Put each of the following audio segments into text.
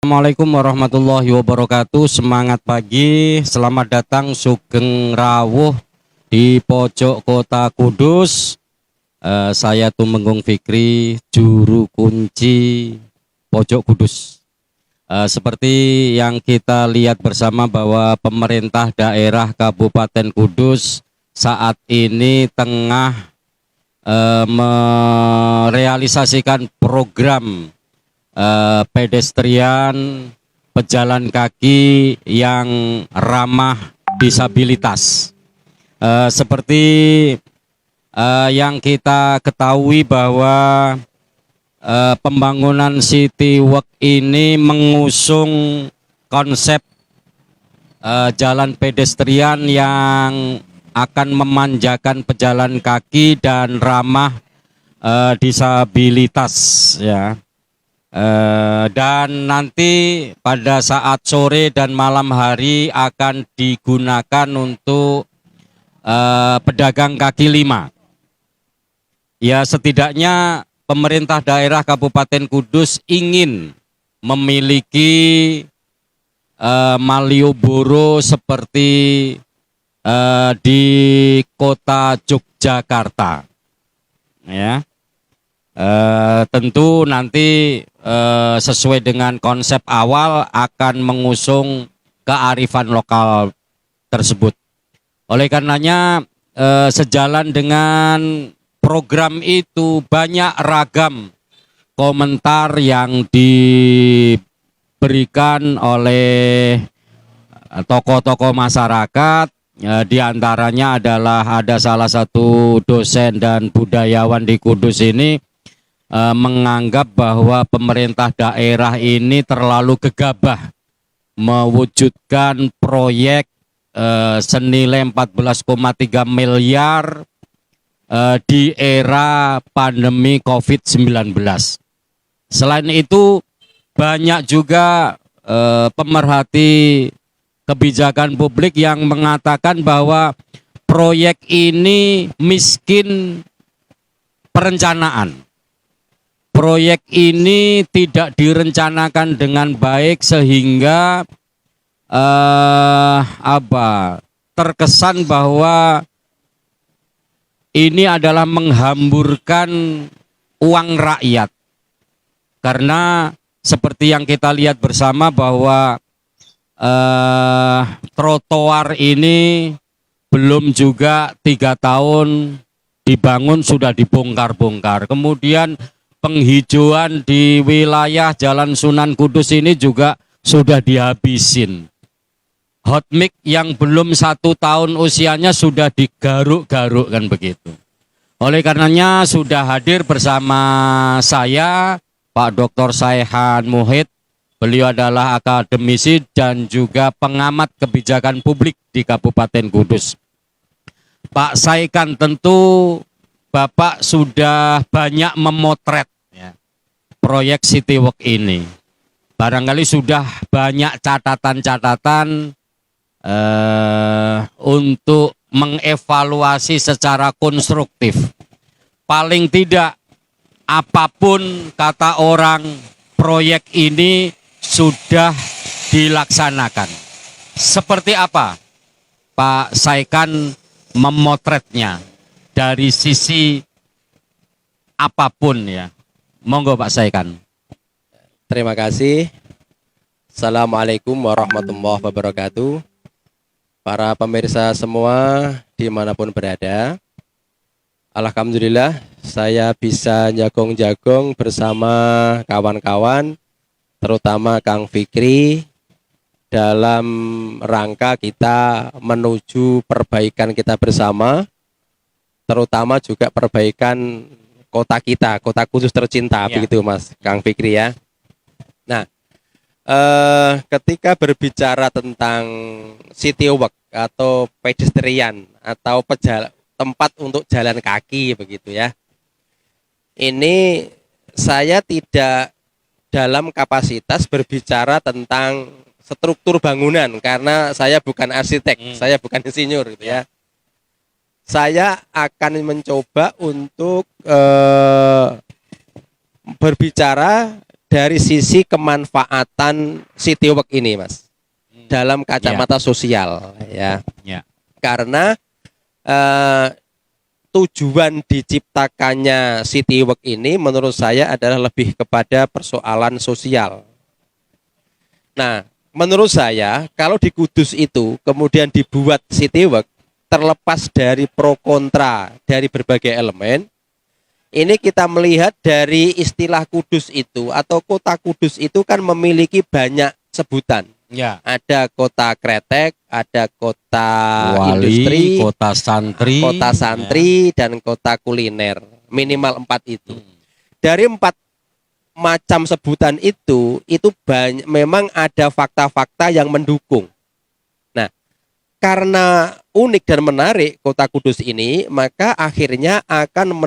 Assalamualaikum warahmatullahi wabarakatuh. Semangat pagi, selamat datang Sugeng Rawuh di pojok kota Kudus. Saya Tumenggung Fikri, juru kunci pojok Kudus. Seperti yang kita lihat bersama bahwa pemerintah daerah Kabupaten Kudus saat ini tengah merealisasikan program pedestrian, pejalan kaki yang ramah disabilitas. Seperti yang kita ketahui bahwa pembangunan City Walk ini mengusung konsep jalan pedestrian yang akan memanjakan pejalan kaki dan ramah disabilitas, ya. Dan nanti pada saat sore dan malam hari akan digunakan untuk pedagang kaki lima. Ya, setidaknya pemerintah daerah Kabupaten Kudus ingin memiliki Malioboro seperti di kota Yogyakarta, ya. Tentu nanti sesuai dengan konsep awal akan mengusung kearifan lokal tersebut. Oleh karenanya sejalan dengan program itu banyak ragam komentar yang diberikan oleh tokoh-tokoh masyarakat. Di antaranya adalah ada salah satu dosen dan budayawan di Kudus ini menganggap bahwa pemerintah daerah ini terlalu gegabah mewujudkan proyek senilai 14,3 miliar di era pandemi COVID-19. Selain itu banyak juga pemerhati kebijakan publik yang mengatakan bahwa proyek ini miskin perencanaan. Proyek ini tidak direncanakan dengan baik sehingga terkesan bahwa ini adalah menghamburkan uang rakyat. Karena seperti yang kita lihat bersama bahwa trotoar ini belum juga 3 tahun dibangun sudah dibongkar-bongkar. Kemudian penghijauan di wilayah Jalan Sunan Kudus ini juga sudah dihabisin. Hot mix yang belum 1 tahun usianya sudah digaruk-garuk, kan begitu. Oleh karenanya sudah hadir bersama saya Pak Dr. Saihan Muhid. Beliau adalah akademisi dan juga pengamat kebijakan publik di Kabupaten Kudus. Pak Saihan, tentu Bapak sudah banyak memotret, ya, proyek City Walk ini. Barangkali sudah banyak catatan-catatan untuk mengevaluasi secara konstruktif. Paling tidak, apapun kata orang, proyek ini sudah dilaksanakan. Seperti apa Pak Saihan memotretnya? Dari sisi apapun, ya. Monggo Pak Saihan. Terima kasih. Assalamualaikum warahmatullahi wabarakatuh. Para pemirsa semua dimanapun berada, alhamdulillah saya bisa jagong-jagong bersama kawan-kawan, terutama Kang Fikri, dalam rangka kita menuju perbaikan kita bersama, terutama juga perbaikan kota kita, kota Kudus tercinta, ya. Begitu Mas Kang Fikri, ya. Nah, ketika berbicara tentang City Walk atau pedestrian atau tempat untuk jalan kaki, begitu ya, ini saya tidak dalam kapasitas berbicara tentang struktur bangunan karena saya bukan arsitek, saya bukan insinyur, gitu ya. Saya akan mencoba untuk berbicara dari sisi kemanfaatan Citywalk ini, Mas, dalam kacamata sosial, ya. Ya. Karena tujuan diciptakannya Citywalk ini menurut saya adalah lebih kepada persoalan sosial. Nah, menurut saya kalau di Kudus itu kemudian dibuat Citywalk, terlepas dari pro kontra dari berbagai elemen, ini kita melihat dari istilah Kudus itu atau kota Kudus itu kan memiliki banyak sebutan. Ya. Ada kota kretek, ada kota Wali, industri, kota santri, dan kota kuliner. Minimal 4 itu. Dari 4 macam sebutan itu banyak, memang ada fakta-fakta yang mendukung. Nah, karena unik dan menarik kota Kudus ini, maka akhirnya akan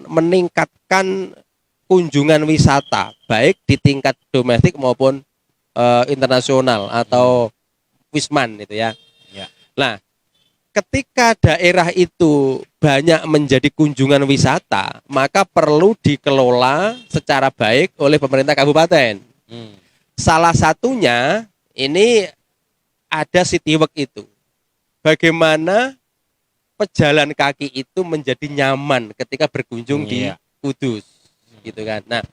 meningkatkan kunjungan wisata, baik di tingkat domestik maupun internasional atau Wisman itu ya. Ya. Nah, ketika daerah itu banyak menjadi kunjungan wisata, maka perlu dikelola secara baik oleh pemerintah kabupaten. Salah satunya ini ada Citywalk itu. Bagaimana pejalan kaki itu menjadi nyaman ketika berkunjung di Kudus, gitu kan. Nah,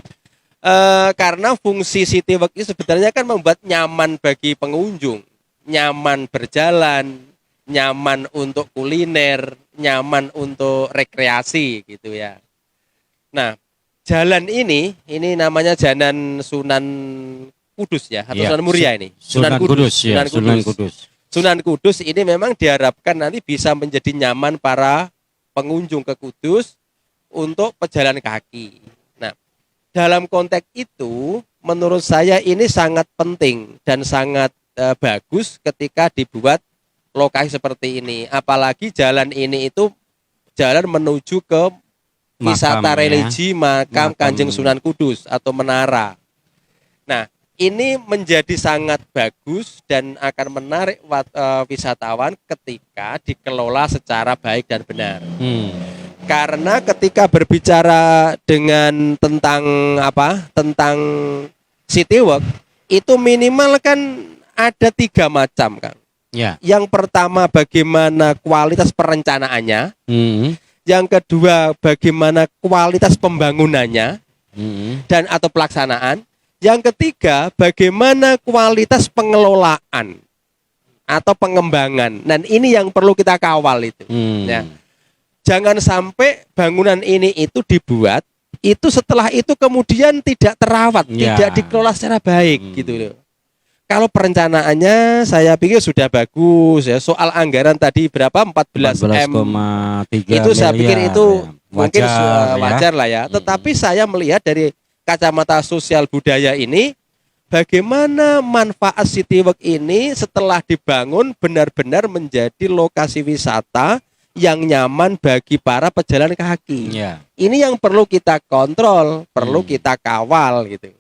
karena fungsi Citywalk itu sebenarnya kan membuat nyaman bagi pengunjung, nyaman berjalan, nyaman untuk kuliner, nyaman untuk rekreasi gitu ya. Nah, jalan ini namanya Jalan Sunan Kudus ya, atau Sunan Muria ini. Sunan Kudus. Sunan Kudus ini memang diharapkan nanti bisa menjadi nyaman para pengunjung ke Kudus untuk pejalan kaki. Dalam konteks itu, menurut saya ini sangat penting dan sangat bagus ketika dibuat lokasi seperti ini. Apalagi jalan ini itu jalan menuju ke wisata religi makam Kanjeng Sunan Kudus atau menara. Nah, ini menjadi sangat bagus dan akan menarik wisatawan ketika dikelola secara baik dan benar. Karena ketika berbicara dengan tentang Citywalk itu minimal kan ada 3 macam kan. Ya. Yang pertama bagaimana kualitas perencanaannya, yang kedua bagaimana kualitas pembangunannya dan atau pelaksanaan, yang ketiga bagaimana kualitas pengelolaan atau pengembangan. Dan ini yang perlu kita kawal itu. Ya. Jangan sampai bangunan ini itu dibuat, itu setelah itu kemudian tidak terawat, tidak dikelola secara baik gitu loh. Kalau perencanaannya saya pikir sudah bagus ya. Soal anggaran tadi berapa 14 M 14,3 itu saya pikir itu ya. mungkin wajar lah ya. Tetapi saya melihat dari kacamata sosial budaya ini, bagaimana manfaat Citywalk ini setelah dibangun benar-benar menjadi lokasi wisata yang nyaman bagi para pejalan kaki. Ini yang perlu kita kontrol, perlu kita kawal gitu.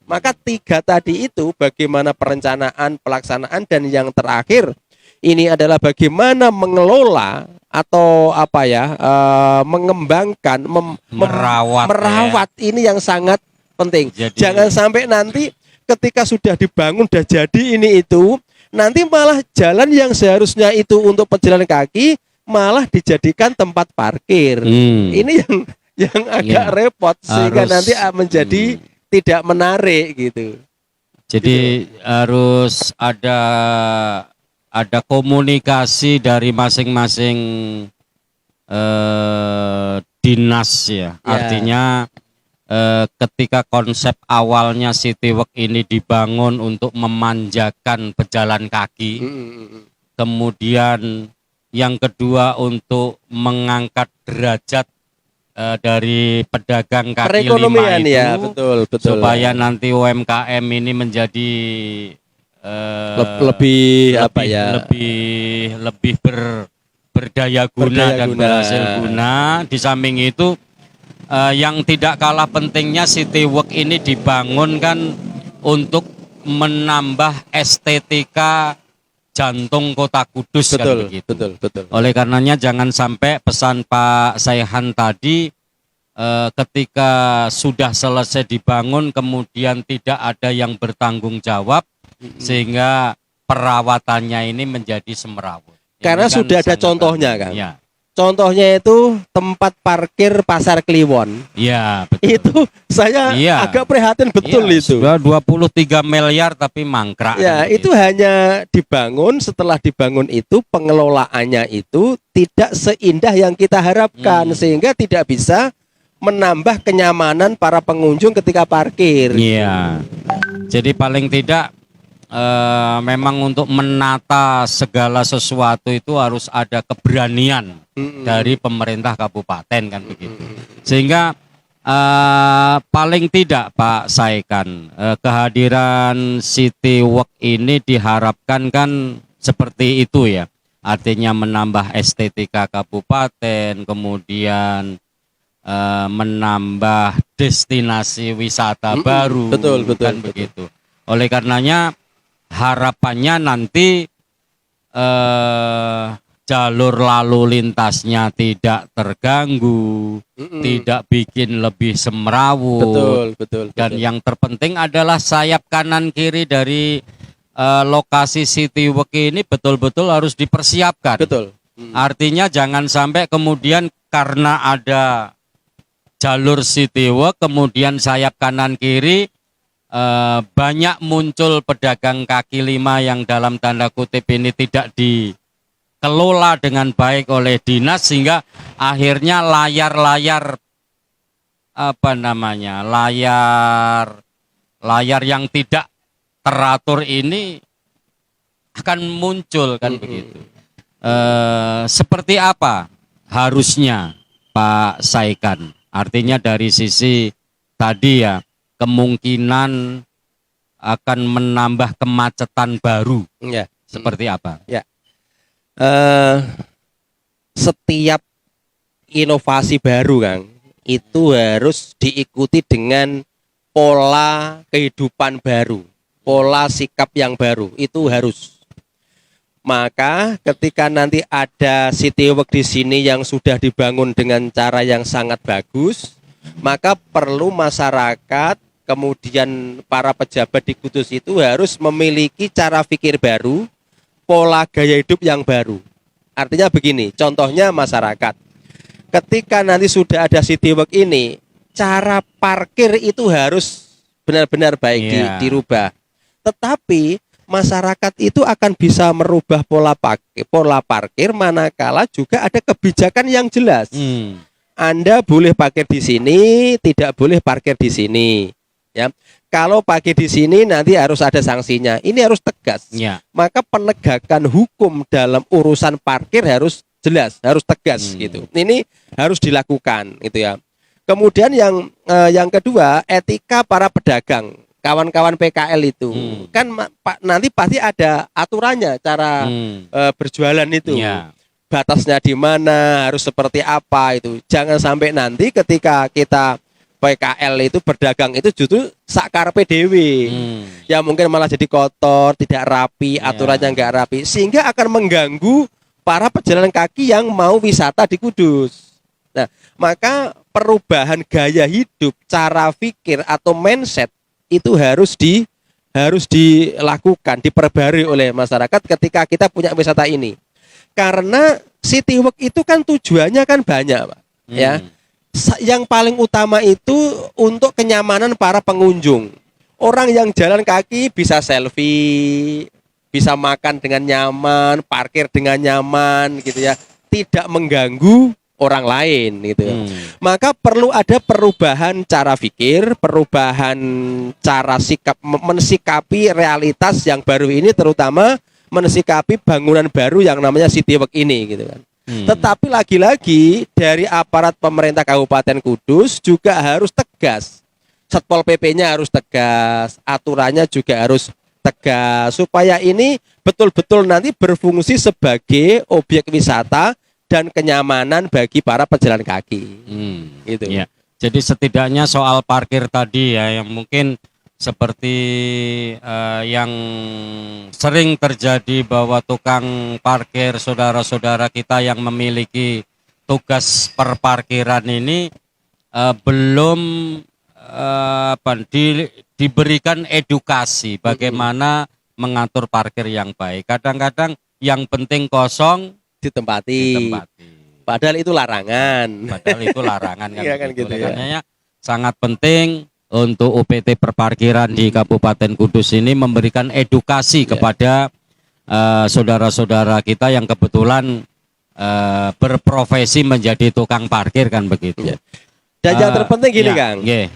Maka 3 tadi itu bagaimana perencanaan, pelaksanaan, dan yang terakhir ini adalah bagaimana mengelola atau mengembangkan, merawat ini yang sangat penting. Jangan sampai nanti ketika sudah dibangun, sudah jadi ini itu, nanti malah jalan yang seharusnya itu untuk pejalan kaki malah dijadikan tempat parkir. Ini yang agak repot sehingga nanti menjadi tidak menarik gitu. Jadi harus ada komunikasi dari masing-masing dinas ya. Artinya ketika konsep awalnya Citywalk ini dibangun untuk memanjakan pejalan kaki, kemudian yang kedua untuk mengangkat derajat dari pedagang kaki lima itu, ya, betul. Supaya nanti UMKM ini menjadi lebih berdaya guna dan berhasil guna. Di samping itu yang tidak kalah pentingnya Citywalk ini dibangun kan untuk menambah estetika jantung kota Kudus, betul, kan begitu. Betul. Oleh karenanya jangan sampai pesan Pak Saihan tadi ketika sudah selesai dibangun kemudian tidak ada yang bertanggung jawab sehingga perawatannya ini menjadi semerawut. Karena Ini kan sudah ada sangat contohnya, penting. Kang. Ya, Contohnya itu tempat parkir Pasar Kliwon. ya betul. Itu saya Iya. agak prihatin betul Iya, itu. Sudah 23 miliar tapi mangkrak. Ya, kan itu begitu. hanya dibangun, setelah dibangun itu pengelolaannya itu tidak seindah yang kita harapkan sehingga tidak bisa menambah kenyamanan para pengunjung ketika parkir. Iya. Jadi paling tidak memang untuk menata segala sesuatu itu harus ada keberanian dari pemerintah kabupaten kan begitu. Sehingga paling tidak Pak Saikan kehadiran City Walk ini diharapkan kan seperti itu ya. Artinya menambah estetika kabupaten, kemudian menambah destinasi wisata baru, betul, kan betul. begitu. Oleh karenanya harapannya nanti jalur lalu lintasnya tidak terganggu, tidak bikin lebih semrawut. Betul. Dan yang terpenting adalah sayap kanan kiri dari lokasi City Walk ini betul-betul harus dipersiapkan. Betul. Artinya jangan sampai kemudian karena ada jalur City Walk kemudian sayap kanan kiri banyak muncul pedagang kaki lima yang dalam tanda kutip ini tidak dikelola dengan baik oleh dinas sehingga akhirnya layar yang tidak teratur ini akan muncul kan begitu. Seperti apa harusnya Pak Saikan? Artinya dari sisi tadi ya kemungkinan akan menambah kemacetan baru. Ya. Seperti apa? Ya. Setiap inovasi baru, Kang, itu harus diikuti dengan pola kehidupan baru, pola sikap yang baru, itu harus. Maka ketika nanti ada City Walk di sini yang sudah dibangun dengan cara yang sangat bagus, maka perlu masyarakat kemudian para pejabat di Kudus itu harus memiliki cara pikir baru, pola gaya hidup yang baru. Artinya begini, contohnya masyarakat. Ketika nanti sudah ada City Walk ini, cara parkir itu harus benar-benar baik dirubah. Tetapi masyarakat itu akan bisa merubah pola parkir manakala juga ada kebijakan yang jelas. Anda boleh parkir di sini, tidak boleh parkir di sini. Ya, kalau parkir di sini nanti harus ada sanksinya. Ini harus tegas. Ya. Maka penegakan hukum dalam urusan parkir harus jelas, harus tegas gitu. Ini harus dilakukan, gitu ya. Kemudian yang kedua, etika para pedagang, kawan-kawan PKL itu kan nanti pasti ada aturannya cara berjualan itu. Ya. Batasnya di mana, harus seperti apa itu. Jangan sampai nanti ketika kita PKL itu berdagang itu justru sakarpe dewe. Ya mungkin malah jadi kotor, tidak rapi, aturannya nggak rapi, sehingga akan mengganggu para pejalan kaki yang mau wisata di Kudus. Nah, maka perubahan gaya hidup, cara pikir atau mindset itu harus dilakukan, diperbarui oleh masyarakat ketika kita punya wisata ini. Karena City Walk itu kan tujuannya kan banyak, Pak. Ya. Yang paling utama itu untuk kenyamanan para pengunjung. Orang yang jalan kaki bisa selfie, bisa makan dengan nyaman, parkir dengan nyaman gitu ya. Tidak mengganggu orang lain gitu ya. Maka perlu ada perubahan cara pikir, perubahan cara sikap mensikapi realitas yang baru ini, terutama mensikapi bangunan baru yang namanya City Walk ini gitu kan. Tetapi lagi-lagi dari aparat pemerintah Kabupaten Kudus juga harus tegas. Satpol PP-nya harus tegas, aturannya juga harus tegas supaya ini betul-betul nanti berfungsi sebagai objek wisata dan kenyamanan bagi para pejalan kaki. Gitu. Ya. Jadi setidaknya soal parkir tadi ya yang mungkin seperti yang sering terjadi bahwa tukang parkir saudara-saudara kita yang memiliki tugas perparkiran ini belum diberikan edukasi bagaimana mengatur parkir yang baik. Kadang-kadang yang penting kosong Ditempati. ditempati. Padahal itu larangan. Padahal itu larangan kan, Iya kan begitu. gitu ya. Makanya sangat penting untuk UPT perparkiran di Kabupaten Kudus ini memberikan edukasi kepada saudara-saudara kita yang kebetulan berprofesi menjadi tukang parkir kan begitu. Ya. Dan yang terpenting gini ya, Kang, yeah.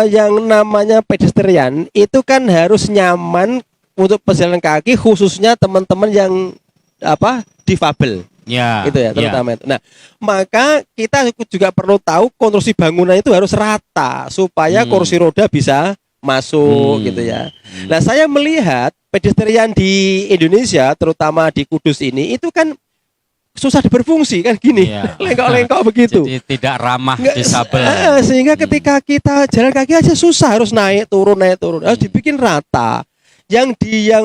yang namanya pedestrian itu kan harus nyaman untuk pejalan kaki, khususnya teman-teman yang difabel. Ya, Itu ya terutama itu. Nah, maka kita juga perlu tahu konstruksi bangunan itu harus rata supaya kursi roda bisa masuk gitu ya. Nah, saya melihat pedestrian di Indonesia terutama di Kudus ini itu kan susah berfungsi kan gini. Ya. Lengkok-lengkok begitu. Jadi tidak ramah Nggak, disabel. sehingga ketika kita jalan kaki aja susah, harus naik turun. Harus dibikin rata. Yang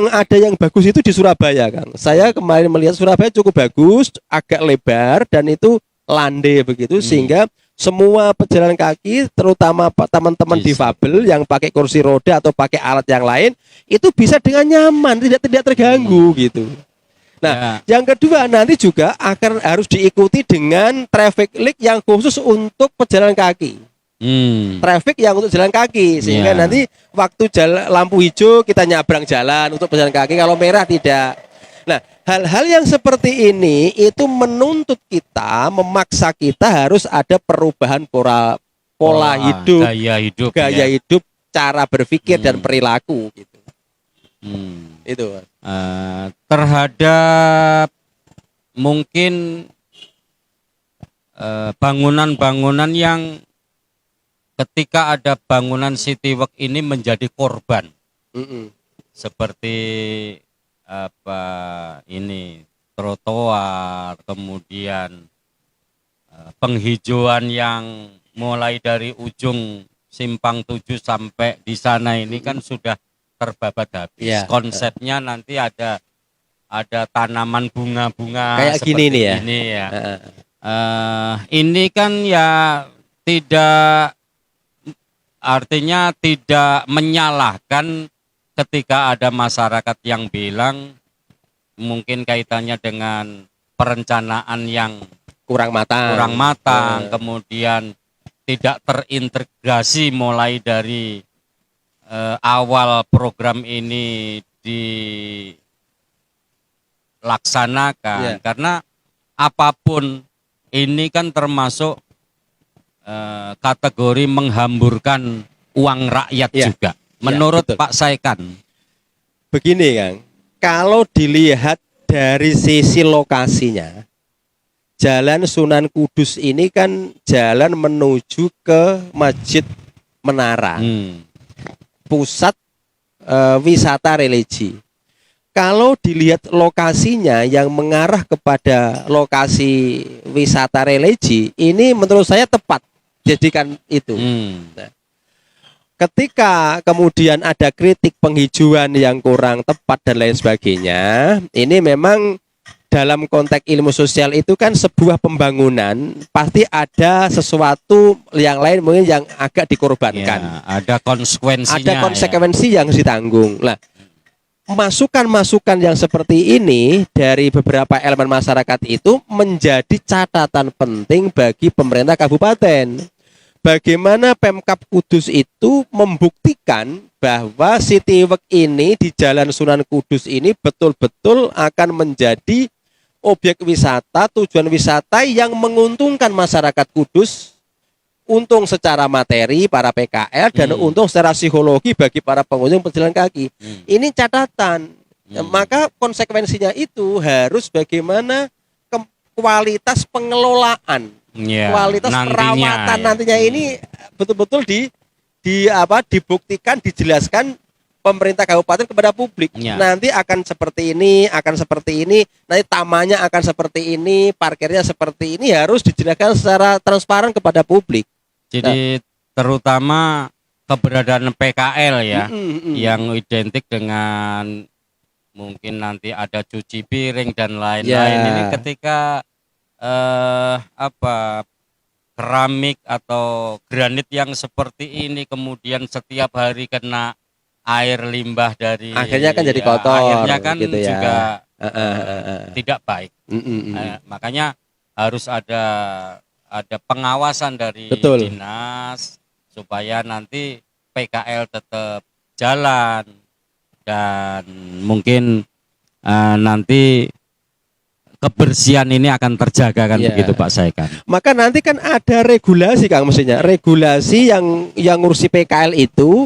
ada yang bagus itu di Surabaya, Kang. Saya kemarin melihat Surabaya cukup bagus, agak lebar dan itu landai begitu sehingga semua pejalan kaki terutama teman-teman difabel yang pakai kursi roda atau pakai alat yang lain itu bisa dengan nyaman, tidak terganggu gitu. Nah, yang kedua nanti juga akan harus diikuti dengan traffic light yang khusus untuk pejalan kaki. Traffic yang untuk jalan kaki sehingga nanti waktu lampu hijau kita nyabrang jalan untuk pejalan kaki, kalau merah tidak. Nah, hal-hal yang seperti ini itu menuntut kita, memaksa kita harus ada perubahan pola hidup, gaya hidup, cara berpikir dan perilaku gitu. Itu terhadap mungkin bangunan-bangunan yang ketika ada bangunan city work ini menjadi korban, seperti trotoar, kemudian penghijauan yang mulai dari ujung Simpang 7 sampai di sana ini kan sudah terbabat habis. Konsepnya nanti ada tanaman bunga-bunga kayak seperti gini nih ya. Ini ya. Ini kan ya tidak, artinya tidak menyalahkan ketika ada masyarakat yang bilang mungkin kaitannya dengan perencanaan yang kurang matang, kemudian tidak terintegrasi mulai dari awal program ini dilaksanakan. Karena apapun ini kan termasuk kategori menghamburkan uang rakyat juga. Menurut Pak Saikan. Begini Kang, kalau dilihat dari sisi lokasinya, Jalan Sunan Kudus ini kan jalan menuju ke Masjid Menara, pusat wisata religi. Kalau dilihat lokasinya yang mengarah kepada lokasi wisata religi, ini menurut saya tepat jadikan itu. Nah, ketika kemudian ada kritik penghijauan yang kurang tepat dan lain sebagainya, ini memang dalam konteks ilmu sosial itu kan sebuah pembangunan pasti ada sesuatu yang lain mungkin yang agak dikorbankan. Ada konsekuensinya. Ada konsekuensi yang harus ditanggung. Nah, masukan-masukan yang seperti ini dari beberapa elemen masyarakat itu menjadi catatan penting bagi pemerintah kabupaten. Bagaimana Pemkab Kudus itu membuktikan bahwa City Work ini di Jalan Sunan Kudus ini betul-betul akan menjadi objek wisata, tujuan wisata yang menguntungkan masyarakat Kudus, untung secara materi para PKL dan untung secara psikologi bagi para pengunjung pejalan kaki. Ini catatan. Maka konsekuensinya itu harus bagaimana kualitas pengelolaan, kualitas perawatan nantinya ini betul-betul dibuktikan, dijelaskan pemerintah kabupaten kepada publik. Nanti akan seperti ini, nanti tamannya akan seperti ini, parkirnya seperti ini, harus dijelaskan secara transparan kepada publik. Jadi terutama keberadaan PKL ya, yang identik dengan mungkin nanti ada cuci piring dan lain-lain. Ini ketika keramik atau granit yang seperti ini kemudian setiap hari kena air limbah dari Akhirnya kan jadi kotor, akhirnya kan gitu ya. juga tidak baik. Makanya harus ada pengawasan dari Betul. dinas supaya nanti PKL tetap jalan dan mungkin nanti kebersihan ini akan terjaga kan, begitu Pak Saikan. Maka nanti kan ada regulasi Kang, mestinya regulasi yang ngurusi PKL itu,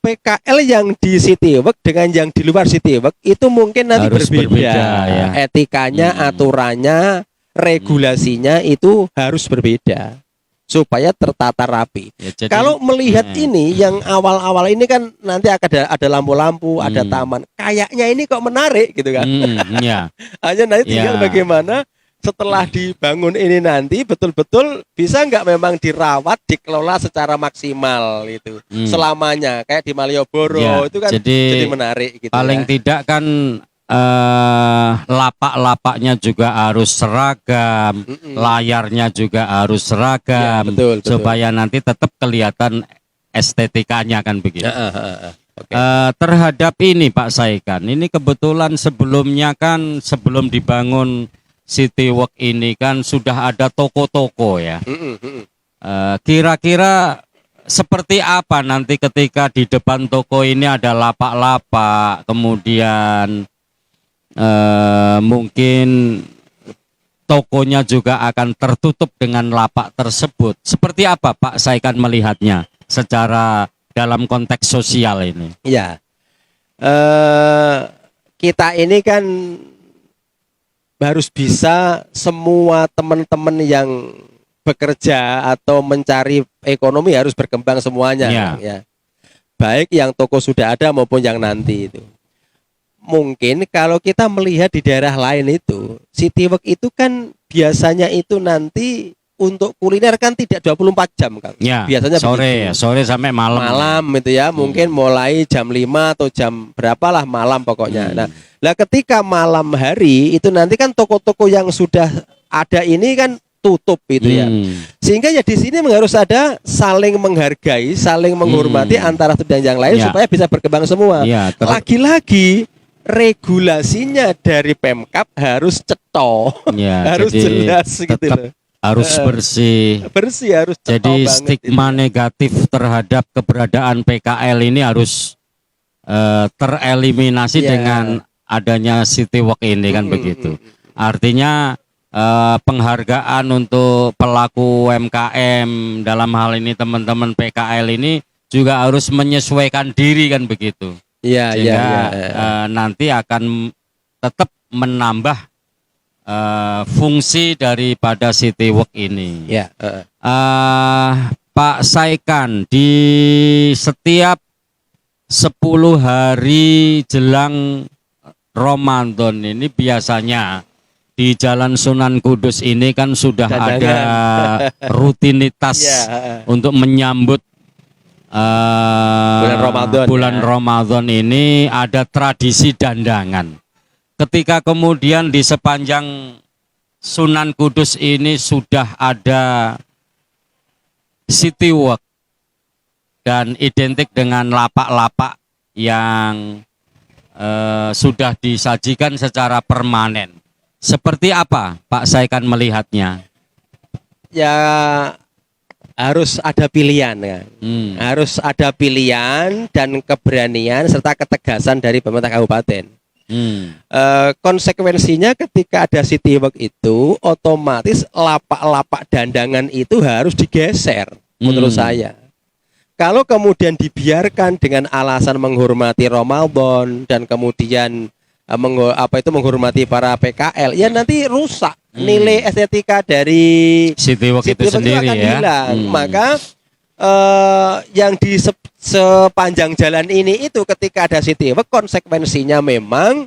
PKL yang di Citywalk dengan yang di luar Citywalk itu mungkin nanti Harus berbeda ya. Etikanya, aturannya, regulasinya itu harus berbeda supaya tertata rapi. Ya, jadi, kalau melihat ini yang awal-awal ini kan nanti ada lampu-lampu, ada taman. Kayaknya ini kok menarik gitu kan. Ya. Hanya nanti tinggal bagaimana setelah dibangun ini nanti betul-betul bisa nggak memang dirawat, dikelola secara maksimal itu selamanya kayak di Malioboro itu kan jadi menarik gitu. Paling tidak kan lapak-lapaknya juga harus seragam, layarnya juga harus seragam, betul. supaya nanti tetap kelihatan estetikanya kan begitu. Okay. Terhadap ini Pak Saikan, ini kebetulan sebelumnya kan sebelum dibangun Citywalk ini kan sudah ada toko-toko ya. Kira-kira seperti apa nanti ketika di depan toko ini ada lapak-lapak, kemudian mungkin tokonya juga akan tertutup dengan lapak tersebut. Seperti apa Pak Saikan melihatnya secara dalam konteks sosial ini? Ya, kita ini kan harus bisa semua teman-teman yang bekerja atau mencari ekonomi harus berkembang semuanya, ya. Baik yang toko sudah ada maupun yang nanti itu. Mungkin kalau kita melihat di daerah lain itu, Citywalk itu kan biasanya itu nanti untuk kuliner kan tidak 24 jam Kang. Ya, biasanya sore sampai malam. Malam itu ya, mungkin mulai jam 5 atau jam berapalah malam pokoknya. Nah, ketika malam hari itu nanti kan toko-toko yang sudah ada ini kan tutup itu ya. Sehingga ya di sini harus ada saling menghargai, saling menghormati antara satu dan yang lain supaya bisa berkembang semua. Lagi-lagi regulasinya dari Pemkab harus cetok, harus jelas gitu loh. Harus bersih harus cetok. Jadi stigma negatif terhadap keberadaan PKL ini harus tereliminasi dengan adanya Citywalk ini kan begitu. Artinya penghargaan untuk pelaku UMKM dalam hal ini teman-teman PKL ini juga harus menyesuaikan diri kan begitu. Sehingga nanti akan tetap menambah fungsi daripada Citywalk ini. Pak Saikan, di setiap 10 hari jelang Ramadan ini biasanya di Jalan Sunan Kudus ini kan sudah ada rutinitas untuk menyambut bulan Ramadan ini ada tradisi dandangan. Ketika kemudian di sepanjang Sunan Kudus ini sudah ada Citywalk dan identik dengan lapak-lapak yang sudah disajikan secara permanen. Seperti apa Pak Saikan melihatnya? Ya harus ada pilihan kan. Harus ada pilihan dan keberanian serta ketegasan dari pemerintah kabupaten. Konsekuensinya ketika ada Citywalk itu otomatis lapak-lapak dandangan itu harus digeser menurut saya. Kalau kemudian dibiarkan dengan alasan menghormati Ramadan dan kemudian menghormati para PKL, ya nanti rusak nilai estetika dari Citywalk itu sendiri akan ya. hilang. Maka yang di sepanjang jalan ini itu ketika ada Citywalk konsekuensinya memang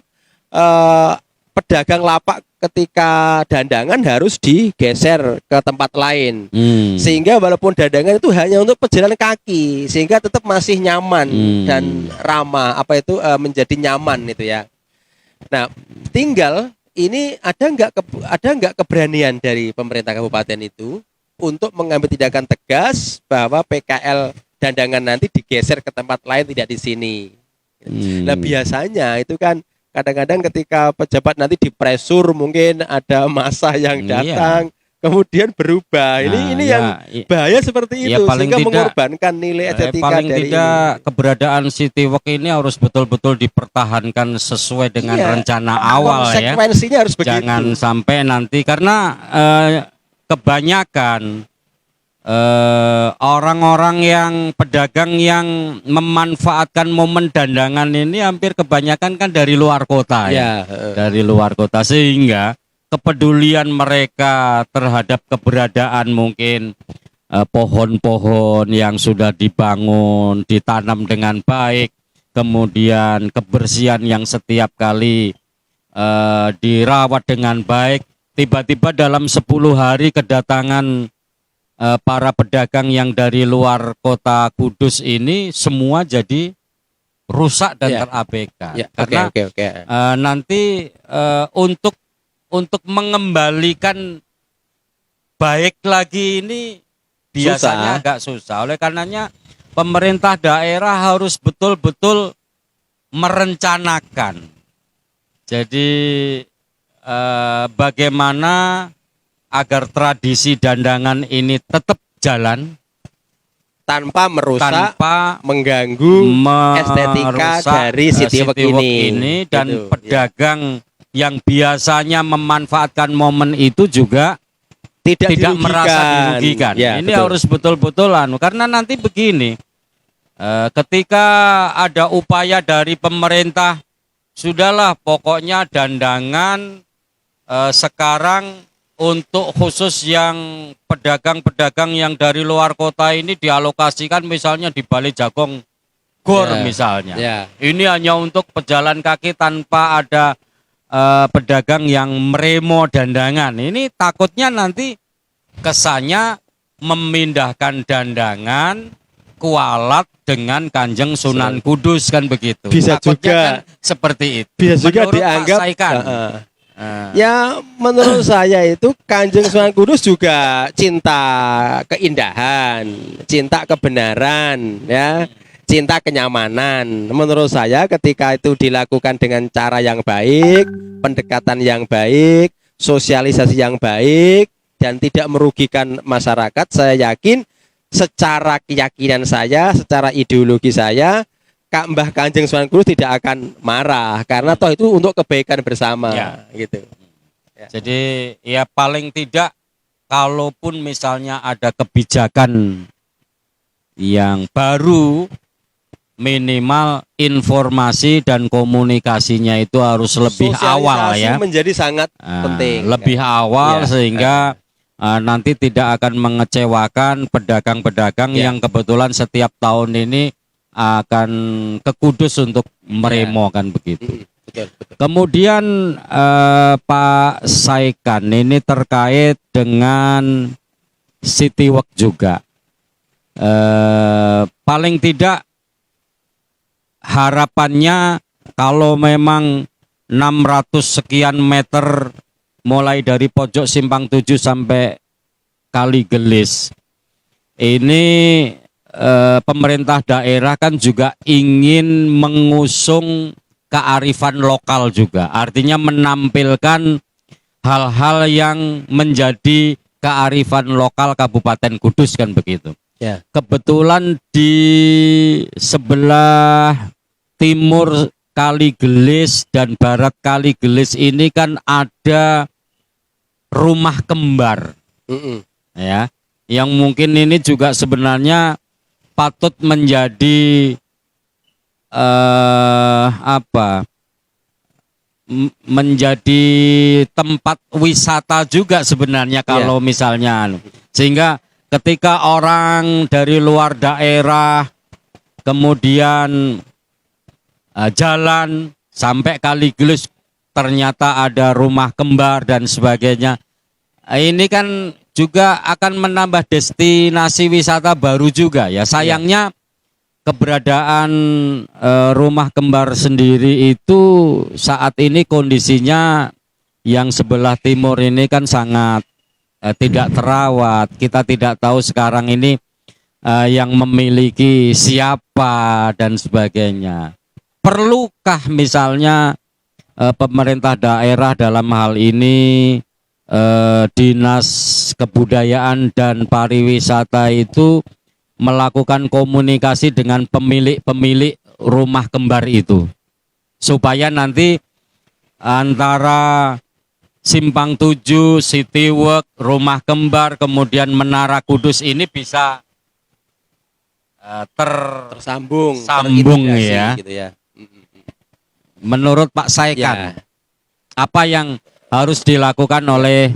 pedagang lapak ketika dandangan harus digeser ke tempat lain. Sehingga walaupun dandangan itu hanya untuk pejalan kaki sehingga tetap masih nyaman dan ramah, menjadi nyaman itu ya. Nah, tinggal ini ada nggak keberanian dari pemerintah kabupaten itu untuk mengambil tindakan tegas bahwa PKL Dandangan nanti digeser ke tempat lain, tidak di sini. Nah biasanya itu kan kadang-kadang ketika pejabat nanti dipresur, mungkin ada massa yang datang, kemudian berubah. Ini yang bahaya seperti itu, sehingga mengorbankan nilai estetika paling dari tidak ini. Keberadaan Citywalk ini harus betul-betul dipertahankan sesuai dengan rencana awal ya. Konsekuensinya harus begitu. Jangan sampai nanti, karena kebanyakan orang-orang yang pedagang yang memanfaatkan momen dandangan ini hampir kebanyakan kan dari luar kota ya. Dari luar kota, sehingga kepedulian mereka terhadap keberadaan mungkin pohon-pohon yang sudah dibangun, ditanam dengan baik, kemudian kebersihan yang setiap kali dirawat dengan baik, tiba-tiba dalam 10 hari kedatangan para pedagang yang dari luar kota Kudus ini semua jadi rusak dan terabaikan. Karena nanti untuk mengembalikan baik lagi ini biasanya agak susah. Oleh karenanya pemerintah daerah harus betul-betul merencanakan. Jadi bagaimana agar tradisi dandangan ini tetap jalan tanpa merusak, tanpa mengganggu estetika dari Citywalk ini, dan gitu, pedagang yang biasanya memanfaatkan momen itu juga tidak merasa dirugikan. Ini harus betul-betul karena nanti begini, ketika ada upaya dari pemerintah, sudahlah pokoknya dandangan sekarang untuk khusus yang pedagang-pedagang yang dari luar kota ini dialokasikan misalnya di Balai Jagong Gor misalnya. Ini hanya untuk pejalan kaki tanpa ada pedagang yang meremo dandangan. Ini takutnya nanti kesannya memindahkan dandangan kualat dengan Kanjeng Sunan Kudus kan begitu. Bisa takutnya juga kan seperti itu. Bisa juga dianggap ya menurut saya itu Kanjeng Sunan Kudus juga cinta keindahan, cinta kebenaran, ya, cinta kenyamanan. Menurut saya ketika itu dilakukan dengan cara yang baik, pendekatan yang baik, sosialisasi yang baik, dan tidak merugikan masyarakat, saya yakin secara keyakinan saya, secara ideologi saya, Mbah Kanjeng Sunan Kudus tidak akan marah karena toh itu untuk kebaikan bersama, gitu. Jadi ya paling tidak kalaupun misalnya ada kebijakan yang baru, minimal informasi dan komunikasinya itu harus lebih awal ya. Menjadi sangat penting. Lebih awal sehingga nanti tidak akan mengecewakan pedagang-pedagang yang kebetulan setiap tahun ini akan ke Kudus untuk meremo kan begitu. Betul. Kemudian Pak Saikan, ini terkait dengan Citywalk juga. Paling tidak harapannya kalau memang 600 sekian meter mulai dari pojok Simpang 7 sampai Kali Gelis ini pemerintah daerah kan juga ingin mengusung kearifan lokal juga, artinya menampilkan hal-hal yang menjadi kearifan lokal Kabupaten Kudus kan begitu. Kebetulan di sebelah timur Kali Gelis dan barat Kali Gelis ini kan ada rumah kembar, ya, yang mungkin ini juga sebenarnya patut menjadi menjadi tempat wisata juga sebenarnya kalau misalnya sehingga ketika orang dari luar daerah kemudian jalan sampai Kali Gelis ternyata ada rumah kembar dan sebagainya, ini kan juga akan menambah destinasi wisata baru juga ya. Sayangnya keberadaan rumah kembar sendiri itu saat ini kondisinya yang sebelah timur ini kan sangat tidak terawat. Kita tidak tahu sekarang ini yang memiliki siapa dan sebagainya. Perlukah misalnya pemerintah daerah dalam hal ini Dinas Kebudayaan dan Pariwisata itu melakukan komunikasi dengan pemilik-pemilik rumah kembar itu, supaya nanti antara Simpang 7, City Walk, Rumah Kembar, kemudian Menara Kudus ini bisa tersambung, terintegrasi, ya. Gitu ya. Menurut Pak Saikan, apa yang harus dilakukan oleh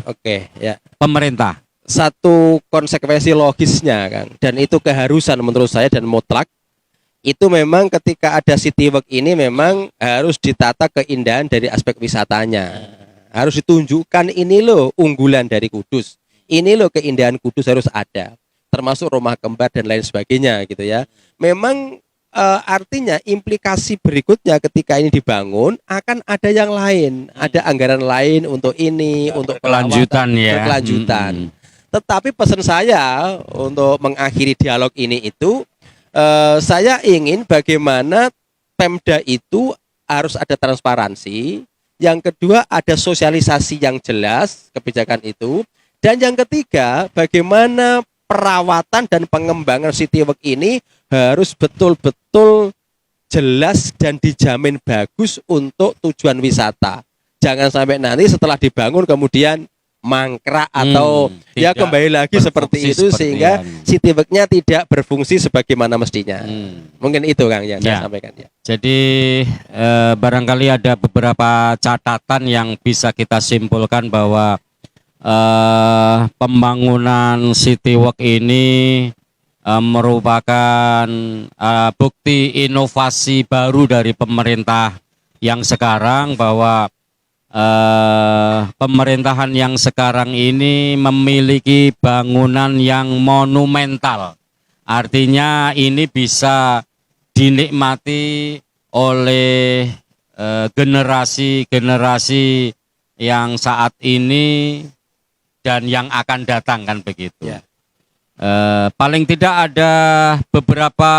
pemerintah? Satu konsekuensi logisnya kan, dan itu keharusan menurut saya dan mutlak, itu memang ketika ada City Walk ini memang harus ditata keindahan dari aspek wisatanya. Harus ditunjukkan ini loh unggulan dari Kudus. Ini loh keindahan Kudus harus ada. Termasuk rumah kembar dan lain sebagainya gitu ya. Memang artinya implikasi berikutnya ketika ini dibangun akan ada yang lain. Ada anggaran lain untuk ini, untuk kelanjutan ya. Kelanjutan. Tetapi pesan saya untuk mengakhiri dialog ini itu, saya ingin bagaimana Pemda itu harus ada transparansi. Yang kedua ada sosialisasi yang jelas kebijakan itu. Dan yang ketiga bagaimana perawatan dan pengembangan City Walk ini harus betul-betul jelas dan dijamin bagus untuk tujuan wisata. Jangan sampai nanti setelah dibangun kemudian mangkrak atau ya kembali lagi seperti itu sehingga City Walk-nya tidak berfungsi sebagaimana mestinya. Mungkin itu Kang yang saya sampaikan ya. Jadi barangkali ada beberapa catatan yang bisa kita simpulkan bahwa pembangunan City Walk ini merupakan bukti inovasi baru dari pemerintah yang sekarang, bahwa pemerintahan yang sekarang ini memiliki bangunan yang monumental. Artinya ini bisa dinikmati oleh generasi-generasi yang saat ini dan yang akan datang kan begitu. Ya. Paling tidak ada beberapa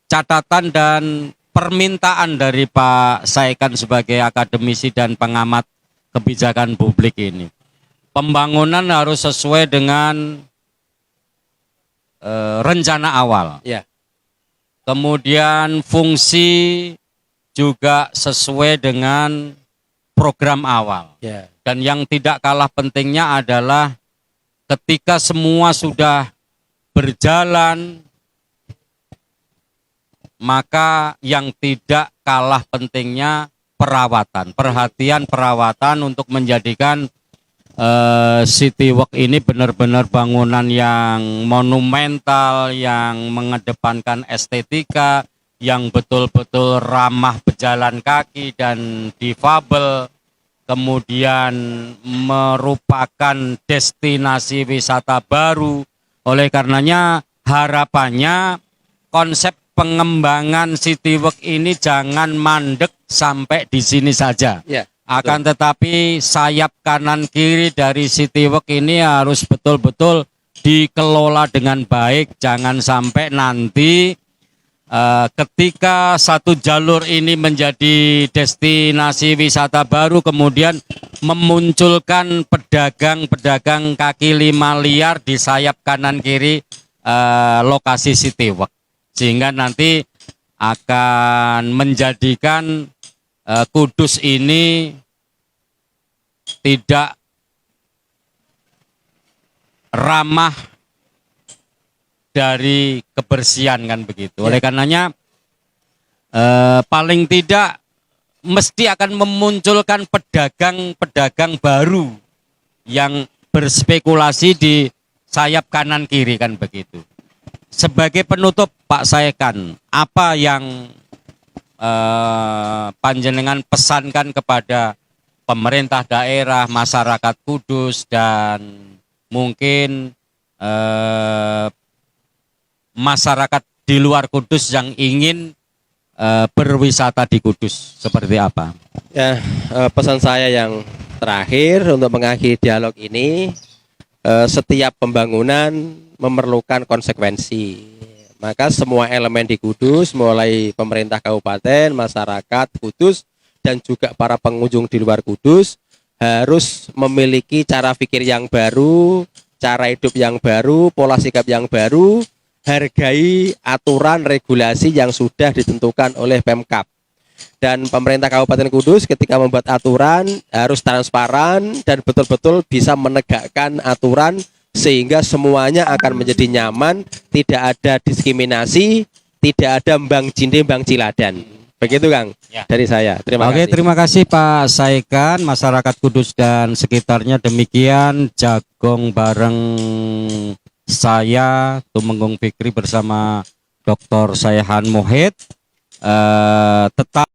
catatan dan permintaan dari Pak Saikan sebagai akademisi dan pengamat kebijakan publik ini. Pembangunan harus sesuai dengan rencana awal. Ya. Kemudian fungsi juga sesuai dengan program awal. Ya. Dan yang tidak kalah pentingnya adalah ketika semua sudah berjalan, maka yang tidak kalah pentingnya perawatan, perhatian perawatan untuk menjadikan City Walk ini benar-benar bangunan yang monumental, yang mengedepankan estetika, yang betul-betul ramah pejalan kaki dan difabel, kemudian merupakan destinasi wisata baru. Oleh karenanya harapannya konsep pengembangan City Walk ini jangan mandek sampai di sini saja. Ya, akan tetapi sayap kanan kiri dari City Walk ini harus betul-betul dikelola dengan baik. Jangan sampai nanti ketika satu jalur ini menjadi destinasi wisata baru, kemudian memunculkan pedagang-pedagang kaki lima liar di sayap kanan kiri lokasi City Walk. Sehingga nanti akan menjadikan Kudus ini tidak ramah dari kebersihan kan begitu. Oleh karenanya paling tidak mesti akan memunculkan pedagang-pedagang baru yang berspekulasi di sayap kanan kiri kan begitu. Sebagai penutup Pak Saikan, apa yang panjenengan pesankan kepada pemerintah daerah, masyarakat Kudus, dan mungkin masyarakat di luar Kudus yang ingin berwisata di Kudus seperti apa? Ya, pesan saya yang Terakhir, untuk mengakhiri dialog ini, setiap pembangunan memerlukan konsekuensi. Maka semua elemen di Kudus, mulai pemerintah kabupaten, masyarakat Kudus, dan juga para pengunjung di luar Kudus, harus memiliki cara pikir yang baru, cara hidup yang baru, pola sikap yang baru, hargai aturan regulasi yang sudah ditentukan oleh Pemkab. Dan pemerintah Kabupaten Kudus ketika membuat aturan harus transparan dan betul-betul bisa menegakkan aturan sehingga semuanya akan menjadi nyaman, tidak ada diskriminasi, tidak ada mbang jinde mbang ciladan. Begitu Kang, Ya. dari saya. Terima Oke, kasih. terima kasih Pak Saikan, masyarakat Kudus dan sekitarnya. Demikian Jagong bareng saya Tumenggung Fikri bersama Dr. Sayahan Mohit. Tetap